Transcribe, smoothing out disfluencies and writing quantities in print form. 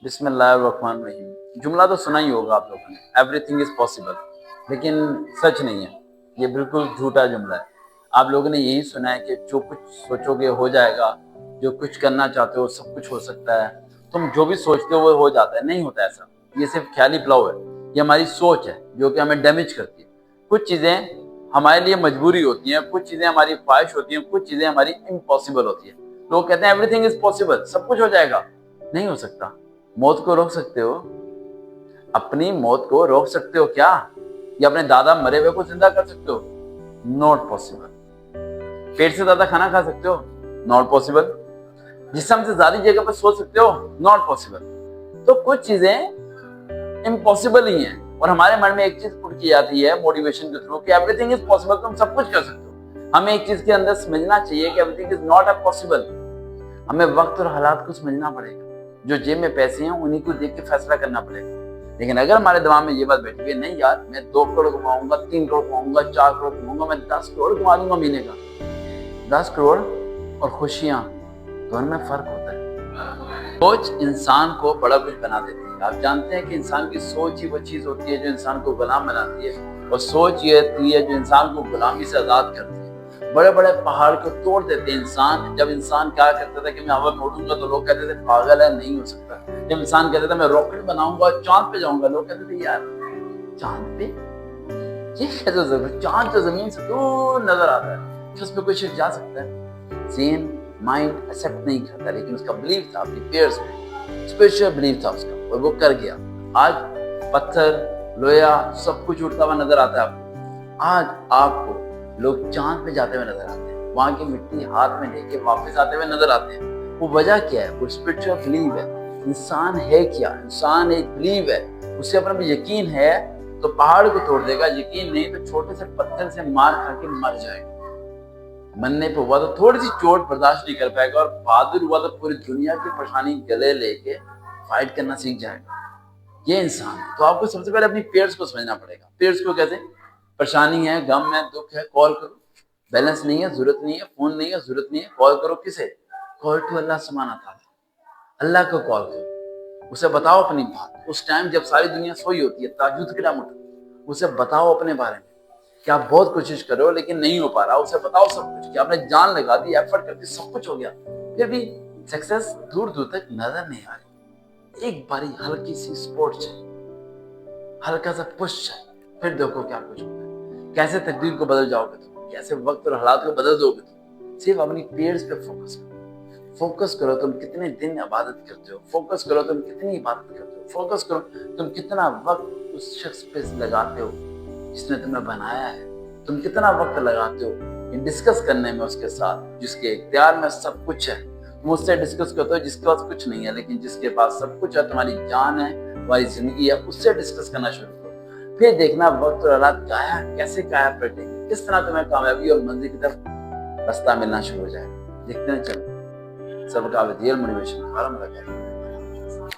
بسم اللہ الرحمن الرحیم۔ جملہ تو سنا ہی ہوگا آپ لوگوں نے، ایوری تھنگ از پاسبل، لیکن سچ نہیں ہے، یہ بالکل جھوٹا جملہ ہے۔ آپ لوگوں نے یہی سنا ہے کہ جو کچھ سوچو گے ہو جائے گا، جو کچھ کرنا چاہتے ہو سب کچھ ہو سکتا ہے، تم جو بھی سوچتے ہو وہ ہو جاتا ہے۔ نہیں ہوتا ایسا، یہ صرف خیالی پلاؤ ہے، یہ ہماری سوچ ہے جو کہ ہمیں ڈیمیج کرتی ہے۔ کچھ چیزیں ہمارے لیے مجبوری ہوتی ہیں، کچھ چیزیں ہماری خواہش ہوتی ہیں، کچھ چیزیں ہماری امپاسبل ہوتی ہیں۔ لوگ کہتے ہیں ایوری تھنگ از پاسبل، سب کچھ ہو جائے گا، نہیں ہو سکتا۔ موت کو روک سکتے ہو؟ اپنی موت کو روک سکتے ہو کیا؟ یا اپنے دادا مرے ہوئے کو زندہ کر سکتے ہو؟ Not possible. پیٹ سے زیادہ کھانا کھا سکتے ہو؟ Not possible. جسم سے زیادہ جگہ پر سو سکتے ہو؟ Not possible. تو کچھ چیزیں امپاسبل ہی ہیں، اور ہمارے من میں ایک چیز پٹ کی جاتی ہے موٹیویشن کے تھرو کہ ایوری تھنگ از پاسبل، تم سب کچھ کر سکتے ہو۔ ہمیں ایک چیز کے اندر سمجھنا چاہیے کہ every thing is not a possible. ہمیں وقت اور حالات کو سمجھنا پڑے گا، جو جیب میں پیسے ہیں انہیں کو دیکھ کے فیصلہ کرنا پڑے گا۔ لیکن اگر ہمارے دماغ میں یہ بات بیٹھی ہے نہیں یار میں 2 کروڑ کماؤں گا، 3 کروڑ کماؤں گا، 4 کروڑ کماؤں گا، میں 10 کروڑ کما لوں گا مہینے کا۔ 10 کروڑ اور خوشیاں دونوں میں فرق ہوتا ہے۔ سوچ انسان کو بڑا کچھ بنا دیتی ہے۔ آپ جانتے ہیں کہ انسان کی سوچ ہی وہ چیز ہوتی ہے جو انسان کو غلام بناتی ہے، اور سوچ یہ ہوتی ہے جو انسان کو غلامی سے آزاد کرتی ہے۔ بڑے بڑے پہاڑ کو توڑ دیتے ہیں انسان۔ جب انسان کہا کرتا تھا کہ میں ہوا میں اڑوں گا تو لوگ کہتے تھے پاگل ہے، نہیں ہو سکتا۔ جب انسان کہتا تھا میں راکٹ بناؤں گا چاند پہ جاؤں گا، لوگ کہتے تھے یار چاند پہ یہ کیسے ضرورت؟ چاند تو زمین سے دور نظر آتا ہے کہ اس پہ کوئی شخص جا سکتا ہے۔ ذہن مائنڈ ایکسیپٹ نہیں کرتا، لیکن اس کا بلیف تھا، اپنی پیئرز میں اسپیشل بلیف تھا اس کا، اور وہ کر گیا۔ آج پتھر لوہا سب کچھ اٹھتا ہوا نظر آتا ہے آپ کو۔ آج آپ کو لوگ چاند پہ جاتے ہوئے نظر آتے ہیں، وہاں کی مٹی ہاتھ میں لے کے واپس آتے ہوئے نظر آتے ہیں۔ وہ وجہ کیا ہے؟ وہ اسپرچل بلیو ہے۔ انسان ہے کیا؟ انسان ایک بلیو ہے، اسے اپنا بھی یقین ہے تو پہاڑ کو توڑ دے گا، یقین نہیں تو چھوٹے سے پتھر سے مار کھا کے مر جائے گا۔ مننے پہ ہوا تو تھوڑی سی چوٹ برداشت نہیں کر پائے گا، اور بہادر ہوا تو پوری دنیا کی پریشانی گلے لے کے فائٹ کرنا سیکھ جائے گا۔ یہ انسان ہے۔ تو آپ کو سب سے پہلے اپنی پیئرز کو سمجھنا پڑے گا۔ پیئرز کو کہتے ہیں پریشانی ہے، غم ہے، دکھ ہے، کال کرو۔ بیلنس نہیں ہے، ضرورت نہیں ہے، فون نہیں ہے، ضرورت نہیں ہے، کال کرو۔ کسے؟ کال ٹو اللہ سبحانہ تعالیٰ۔ اللہ کو کال کرو، اسے بتاؤ اپنی بات۔ اس ٹائم جب ساری دنیا سوئی ہوتی ہے، تہجد کے ٹائم اٹھو، اسے بتاؤ اپنے بارے میں کہ آپ بہت کوشش کرو لیکن نہیں ہو پا رہا۔ اسے بتاؤ سب کچھ کہ آپ نے جان لگا دی، ایفرٹ کر کے سب کچھ ہو گیا، پھر بھی سکسیس دور دور تک نظر نہیں آ رہی۔ ایک باری ہلکی سی سپورٹ چاہیے، ہلکا سا پش چاہیے، پھر دیکھو کیا کچھ ہوتا ہے۔ کیسے تقدیر کو بدل جاؤ گے تم، کیسے وقت اور حالات کو بدل دو گے تم۔ صرف اپنی پیئرز پہ فوکس کرو۔ فوکس کرو تم کتنے دن عبادت کرتے ہو، فوکس کرو تم کتنی عبادت کرتے ہو، فوکس کرو تم کتنا وقت اس شخص پہ لگاتے ہو جس نے تمہیں بنایا ہے۔ تم کتنا وقت لگاتے ہو ڈسکس کرنے میں اس کے ساتھ جس کے اختیار میں سب کچھ ہے۔ تم اس سے ڈسکس کرتے ہو جس کے پاس کچھ نہیں ہے، لیکن جس کے پاس سب کچھ ہے، تمہاری جان ہے، تمہاری زندگی ہے، اس سے ڈسکس کرنا شروع کرو۔ پھر دیکھنا وقت اور حالات کیسے قائم پلٹیں گے، کس طرح تمہیں کامیابی اور منزل کی طرف راستہ ملنا شروع ہو جائے گا۔ دیکھتے ہیں چلو سب کا ریئل موٹیویشن فارم لگا۔